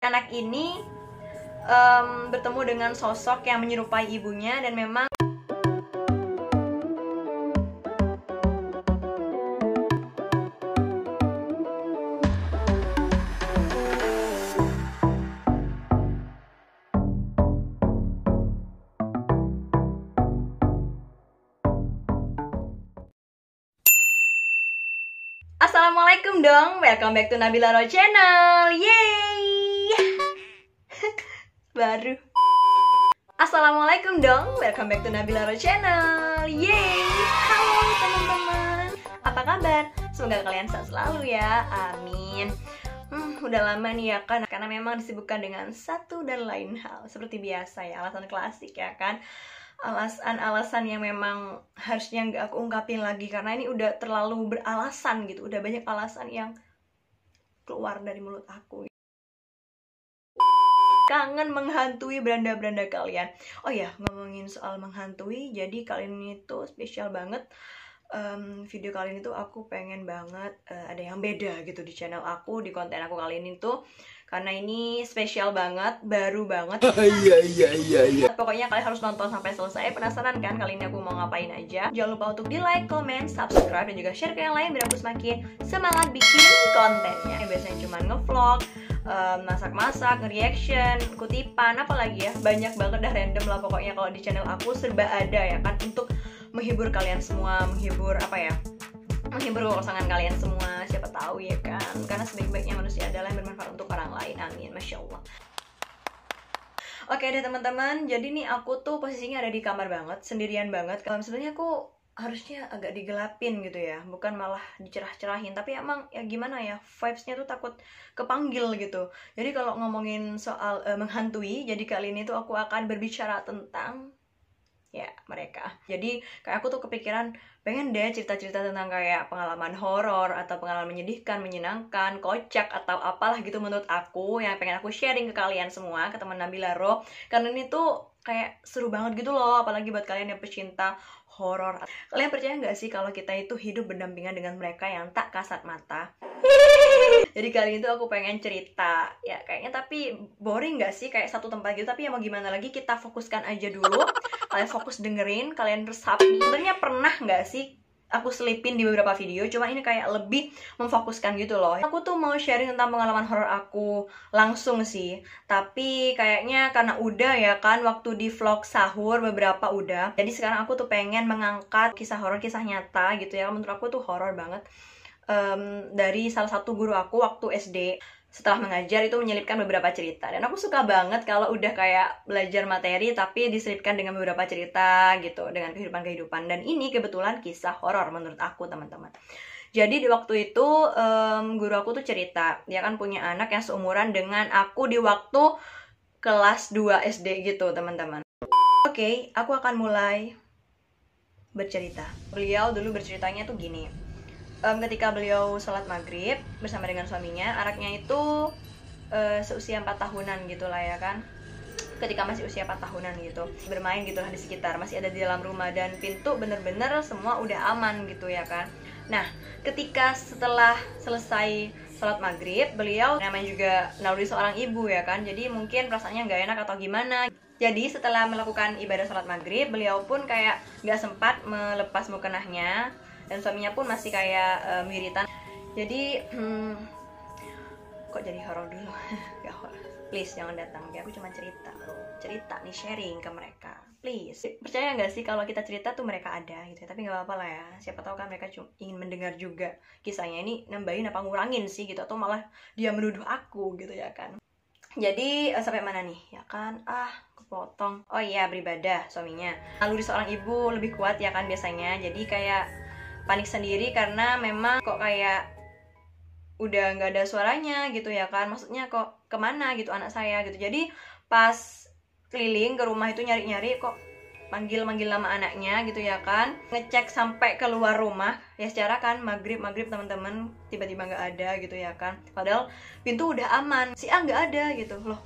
Anak ini bertemu dengan sosok yang menyerupai ibunya dan memang Assalamualaikum dong, welcome back to Nabila Ro Channel. Yeay. Baru. Assalamualaikum dong, welcome back to Nabila Ro Channel. Yeay. Halo teman-teman, apa kabar? Semoga kalian sehat selalu ya, amin. Udah lama nih ya kan, karena memang disibukkan dengan satu dan lain hal. Seperti biasa ya, alasan klasik ya kan. Alasan-alasan yang memang harusnya nggak aku ungkapin lagi karena ini udah terlalu beralasan gitu, udah banyak alasan yang keluar dari mulut aku. Kangen menghantui beranda-beranda kalian. Oh ya, ngomongin soal menghantui, jadi kali ini tuh spesial banget. Video kali ini tuh aku pengen banget ada yang beda gitu di channel aku, di konten aku kali ini tuh, karena ini spesial banget, baru banget. Iya. Pokoknya kalian harus nonton sampai selesai. Penasaran kan kali ini aku mau ngapain aja? Jangan lupa untuk di like, comment, subscribe, dan juga share ke yang lain biar aku semakin semangat bikin kontennya. Biasanya cuma ngevlog, masak-masak, nge-reaction, kutipan, apalagi ya, banyak banget dah, random lah pokoknya. Kalau di channel aku serba ada ya kan, untuk menghibur kalian semua, menghibur pasangan kalian semua, siapa tahu ya kan, karena sebaik-baiknya manusia adalah yang bermanfaat untuk orang lain, amin, masya Allah. Oke deh teman-teman, jadi nih aku tuh posisinya ada di kamar banget, sendirian banget. Sebenarnya aku harusnya agak digelapin gitu ya, bukan malah dicerah-cerahin, tapi emang ya gimana ya, vibesnya tuh takut kepanggil gitu. Jadi kalau ngomongin soal menghantui, jadi kali ini tuh aku akan berbicara tentang ya mereka. Jadi kayak aku tuh kepikiran pengen deh cerita-cerita tentang kayak pengalaman horor atau pengalaman menyedihkan, menyenangkan, kocak atau apalah gitu menurut aku, yang pengen aku sharing ke kalian semua, ke teman Nabila Ro, karena ini tuh kayak seru banget gitu loh, apalagi buat kalian yang pecinta horor. Kalian percaya nggak sih kalau kita itu hidup berdampingan dengan mereka yang tak kasat mata? Jadi kali itu aku pengen cerita ya kayaknya, tapi boring gak sih kayak satu tempat gitu, tapi ya mau gimana lagi, kita fokuskan aja dulu. Kalian fokus dengerin, kalian resapi. Sebenarnya pernah gak sih aku selipin di beberapa video, cuma ini kayak lebih memfokuskan gitu loh. Aku tuh mau sharing tentang pengalaman horor aku langsung sih, tapi kayaknya karena udah ya kan waktu di vlog sahur beberapa udah, jadi sekarang aku tuh pengen mengangkat kisah horor, kisah nyata gitu ya, menurut aku tuh horor banget. Dari salah satu guru aku waktu SD, setelah mengajar itu menyelipkan beberapa cerita, dan aku suka banget kalau udah kayak belajar materi tapi diselipkan dengan beberapa cerita gitu, dengan kehidupan, dan ini kebetulan kisah horor menurut aku teman-teman. Jadi di waktu itu guru aku tuh cerita, dia kan punya anak yang seumuran dengan aku di waktu kelas 2 SD gitu teman-teman. Oke, aku akan mulai bercerita. Beliau dulu berceritanya tuh gini. Ketika beliau sholat maghrib bersama dengan suaminya, anaknya itu seusia 4 tahunan gitu lah ya kan. Ketika masih usia 4 tahunan gitu, bermain gitu lah di sekitar, masih ada di dalam rumah, dan pintu bener-bener semua udah aman gitu ya kan. Nah, ketika setelah selesai sholat maghrib, beliau namanya juga naluri seorang ibu ya kan, jadi mungkin perasaannya nggak enak atau gimana. Jadi setelah melakukan ibadah sholat maghrib, beliau pun kayak nggak sempat melepas mukenahnya, dan suaminya pun masih kayak wiritan. Jadi kok jadi horor dulu? Gak horor, please jangan datang, aku cuma cerita nih, sharing ke mereka, please. Percaya nggak sih kalau kita cerita tuh mereka ada gitu ya, tapi nggak apa-apa lah ya, siapa tahu kan mereka ingin mendengar juga kisahnya. Ini nambahin apa ngurangin sih gitu, atau malah dia menuduh aku gitu ya kan. Jadi sampai mana nih ya kan, kepotong. Oh iya, beribadah suaminya. Lalu seorang ibu lebih kuat ya kan biasanya, jadi kayak panik sendiri karena memang kok kayak udah nggak ada suaranya gitu ya kan, maksudnya kok kemana gitu anak saya gitu. Jadi pas keliling ke rumah itu nyari-nyari, kok manggil nama anaknya gitu ya kan, ngecek sampai keluar rumah ya, secara kan maghrib teman-teman, tiba-tiba nggak ada gitu ya kan, padahal pintu udah aman, si A nggak ada gitu loh.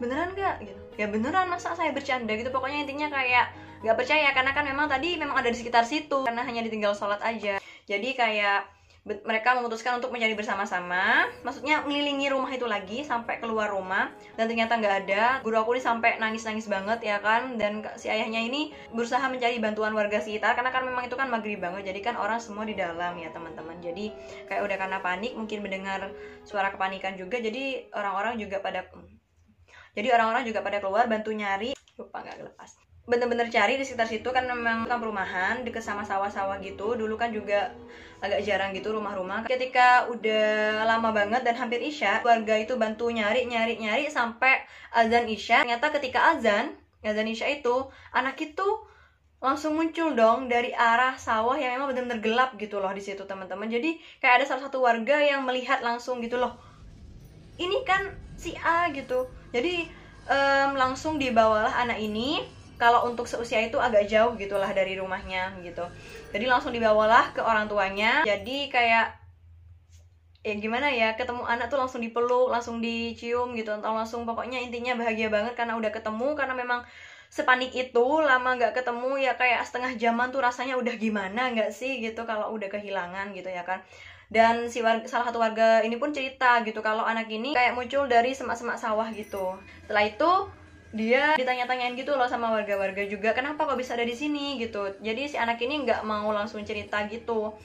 Beneran nggak gitu ya, beneran, masa saya bercanda gitu. Pokoknya intinya kayak nggak percaya, karena kan memang tadi memang ada di sekitar situ, karena hanya ditinggal sholat aja. Jadi kayak Mereka memutuskan untuk mencari bersama-sama, maksudnya ngelilingi rumah itu lagi sampai keluar rumah, dan ternyata nggak ada. Guru aku ini sampai nangis-nangis banget ya kan, dan si ayahnya ini berusaha mencari bantuan warga sekitar, karena kan memang itu kan maghrib banget, jadi kan orang semua di dalam ya teman-teman. Jadi kayak udah karena panik, mungkin mendengar suara kepanikan juga, jadi orang-orang juga pada keluar bantu nyari. Lupa nggak lepas, bener-bener cari di sekitar situ kan, memang kan perumahan deket sama sawah-sawah gitu. Dulu kan juga agak jarang gitu rumah-rumah. Ketika udah lama banget dan hampir isya, warga itu bantu nyari sampai azan isya. Ternyata ketika azan isya itu, anak itu langsung muncul dong dari arah sawah yang memang benar-benar gelap gitu loh di situ teman-teman. Jadi kayak ada salah satu warga yang melihat langsung gitu loh, ini kan si A gitu. Jadi langsung dibawalah anak ini. Kalau untuk seusia itu agak jauh gitulah dari rumahnya gitu. Jadi langsung dibawalah ke orang tuanya. Jadi kayak ya gimana ya, ketemu anak tuh langsung dipeluk, langsung dicium gitu, atau langsung, pokoknya intinya bahagia banget karena udah ketemu. Karena memang sepanik itu, lama nggak ketemu ya, kayak setengah jaman tuh rasanya udah gimana nggak sih gitu kalau udah kehilangan gitu ya kan. Dan salah satu warga ini pun cerita gitu kalau anak ini kayak muncul dari semak-semak sawah gitu. Setelah itu dia ditanya-tanyain gitu loh sama warga-warga juga, kenapa kok bisa ada di sini gitu. Jadi si anak ini nggak mau langsung cerita gitu,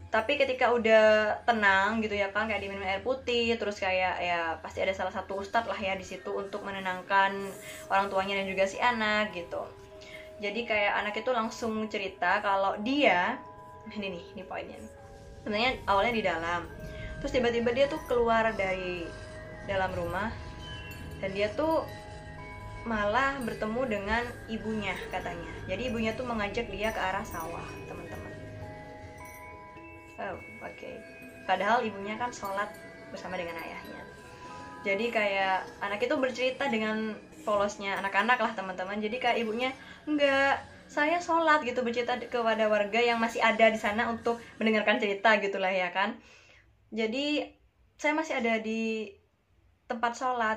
tapi ketika udah tenang gitu ya kan, kayak diminum air putih, terus kayak ya pasti ada salah satu ustadz lah ya di situ untuk menenangkan orang tuanya dan juga si anak gitu. Jadi kayak anak itu langsung cerita kalau dia, ini poinnya nih. Sebenarnya awalnya di dalam, terus tiba-tiba dia tuh keluar dari dalam rumah, dan dia tuh malah bertemu dengan ibunya katanya. Jadi ibunya tuh mengajak dia ke arah sawah teman-teman. Oh, oke. Padahal ibunya kan sholat bersama dengan ayahnya. Jadi kayak anak itu bercerita dengan polosnya anak-anak lah teman-teman. Jadi kayak ibunya, enggak, saya sholat gitu, bercerita kepada warga yang masih ada di sana untuk mendengarkan cerita gitulah ya kan. Jadi saya masih ada di tempat sholat.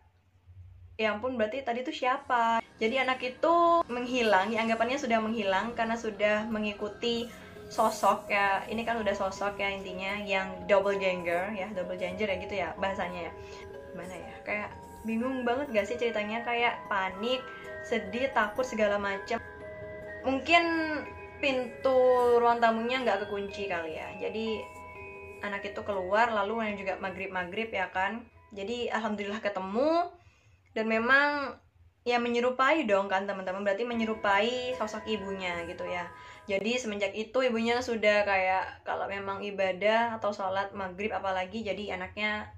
Ya ampun, berarti tadi itu siapa? Jadi anak itu menghilang, ya anggapannya sudah menghilang karena sudah mengikuti sosok ya. Ini kan udah sosok ya intinya, yang double gender ya gitu ya bahasanya ya. Gimana ya, kayak bingung banget gak sih ceritanya, kayak panik, sedih, takut segala macam. Mungkin pintu ruang tamunya nggak kekunci kali ya. Jadi anak itu keluar, lalu juga maghrib ya kan. Jadi alhamdulillah ketemu. Dan memang ya menyerupai dong kan teman-teman, berarti menyerupai sosok ibunya gitu ya. Jadi semenjak itu ibunya sudah kayak kalau memang ibadah atau sholat maghrib apalagi, jadi anaknya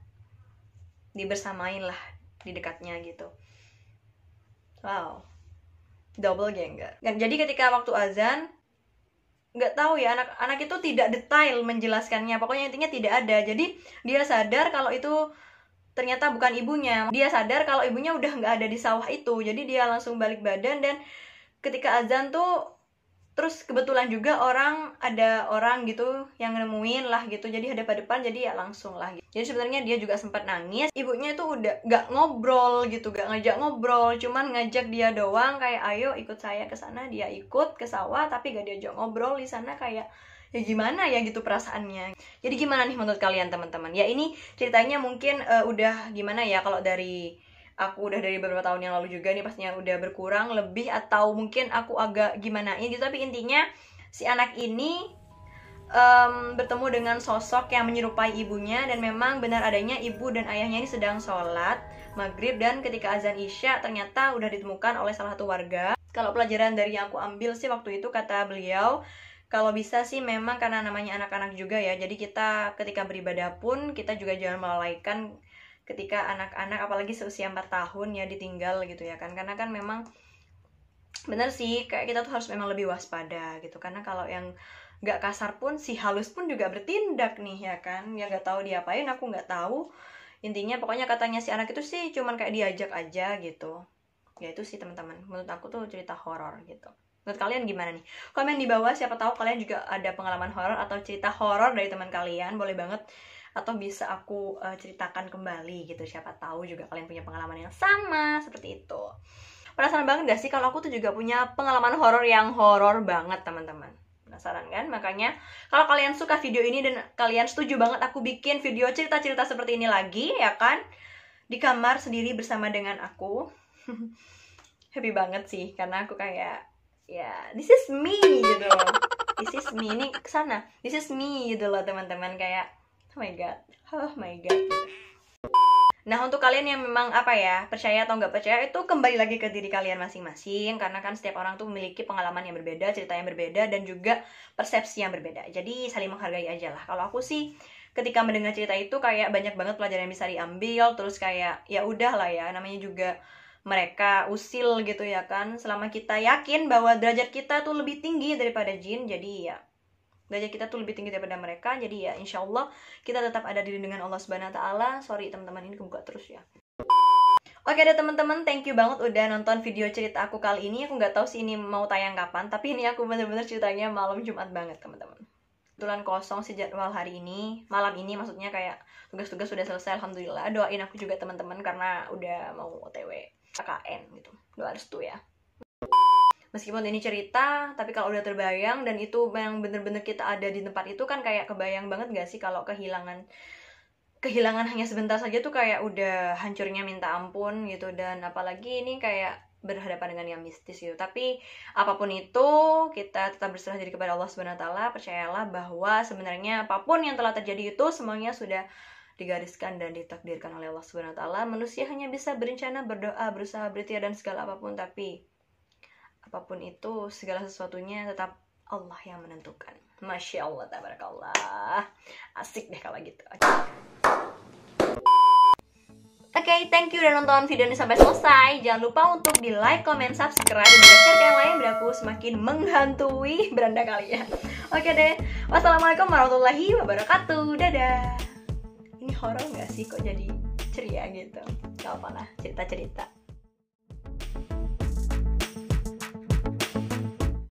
dibersamain lah di dekatnya gitu. Wow, double gender. Dan jadi ketika waktu azan, nggak tahu ya, anak itu tidak detail menjelaskannya, pokoknya intinya tidak ada. Jadi dia sadar kalau itu ternyata bukan ibunya. Dia sadar kalau ibunya udah nggak ada di sawah itu. Jadi dia langsung balik badan, dan ketika azan tuh terus kebetulan juga ada orang gitu yang nemuin lah gitu. Jadi ada pada depan, jadi ya langsung lah gitu. Jadi sebenarnya dia juga sempat nangis. Ibunya itu udah nggak ngobrol gitu, nggak ngajak ngobrol, cuman ngajak dia doang kayak ayo ikut saya ke sana. Dia ikut ke sawah tapi gak diajak ngobrol di sana, kayak ya gimana ya gitu perasaannya. Jadi gimana nih menurut kalian teman-teman? Ya ini ceritanya mungkin udah gimana ya, kalau dari aku udah dari beberapa tahun yang lalu juga nih, pastinya udah berkurang lebih, atau mungkin aku agak gimana gitu. Tapi intinya si anak ini bertemu dengan sosok yang menyerupai ibunya, dan memang benar adanya ibu dan ayahnya ini sedang sholat maghrib, dan ketika azan isya ternyata udah ditemukan oleh salah satu warga. Kalau pelajaran dari yang aku ambil sih waktu itu, kata beliau, kalau bisa sih memang karena namanya anak-anak juga ya, jadi kita ketika beribadah pun kita juga jangan melalaikan ketika anak-anak apalagi seusia 4 tahun ya ditinggal gitu ya kan. Karena kan memang bener sih, kayak kita tuh harus memang lebih waspada gitu. Karena kalau yang nggak kasar pun, si halus pun juga bertindak nih ya kan. Ya nggak tahu diapain, aku nggak tahu. Intinya pokoknya katanya si anak itu sih cuman kayak diajak aja gitu. Ya itu sih teman-teman, menurut aku tuh cerita horor gitu. Menurut kalian gimana nih? Komen di bawah, siapa tahu kalian juga ada pengalaman horor atau cerita horor dari teman kalian, boleh banget. Atau bisa aku ceritakan kembali gitu, siapa tahu juga kalian punya pengalaman yang sama seperti itu. Penasaran banget gak sih kalau aku tuh juga punya pengalaman horor yang horor banget teman-teman? penasaran kan? Makanya kalau kalian suka video ini dan kalian setuju banget aku bikin video cerita-cerita seperti ini lagi, ya kan? Di kamar sendiri bersama dengan aku. Happy banget sih, karena aku kayak, ya, this is me gitu loh. This is me, ini kesana. This is me gitu loh teman-teman, kayak, oh my god, gitu. Nah, untuk kalian yang memang percaya atau nggak percaya, itu kembali lagi ke diri kalian masing-masing, karena kan setiap orang tuh memiliki pengalaman yang berbeda, cerita yang berbeda, dan juga persepsi yang berbeda. Jadi saling menghargai aja lah. Kalau aku sih ketika mendengar cerita itu kayak banyak banget pelajaran yang bisa diambil, terus kayak ya udah lah ya, namanya juga mereka usil gitu ya kan. Selama kita yakin bahwa derajat kita tuh lebih tinggi daripada jin, jadi ya derajat kita tuh lebih tinggi daripada mereka, jadi ya insya Allah kita tetap ada diri dengan Allah Subhanahu Wa Taala. Sorry teman-teman, ini kebuka terus ya. Oke deh teman-teman, thank you banget udah nonton video cerita aku kali ini. Aku nggak tahu sih ini mau tayang kapan, tapi ini aku bener-bener ceritanya malam Jumat banget teman-teman. Kebetulan kosong sih jadwal hari ini, malam ini maksudnya, kayak tugas-tugas sudah selesai alhamdulillah. Doain aku juga teman-teman karena udah mau OTW KKN gitu. Doa restu ya. Meskipun ini cerita, tapi kalau udah terbayang dan itu yang bener-bener kita ada di tempat itu kan kayak kebayang banget gak sih kalau kehilangan hanya sebentar saja tuh kayak udah hancurnya minta ampun gitu. Dan apalagi ini kayak berhadapan dengan yang mistis gitu. Tapi apapun itu, kita tetap berserah diri kepada Allah Subhanahu Wa Taala. Percayalah bahwa sebenarnya apapun yang telah terjadi itu semuanya sudah digariskan dan ditakdirkan oleh Allah Subhanahu Wa Taala. Manusia hanya bisa berencana, berdoa, berusaha, berikhtiar dan segala apapun, tapi apapun itu, segala sesuatunya tetap Allah yang menentukan. Masya Allah, tabarakallah. Asik deh kalau gitu. Oke, thank you udah nonton video ini sampai selesai. Jangan lupa untuk di like, comment, subscribe, dan juga share ke yang lain biar aku semakin menghantui beranda kalian. Oke deh, wassalamualaikum warahmatullahi wabarakatuh. Dadah. Ini horor gak sih kok jadi ceria gitu? Gak apa lah, cerita-cerita.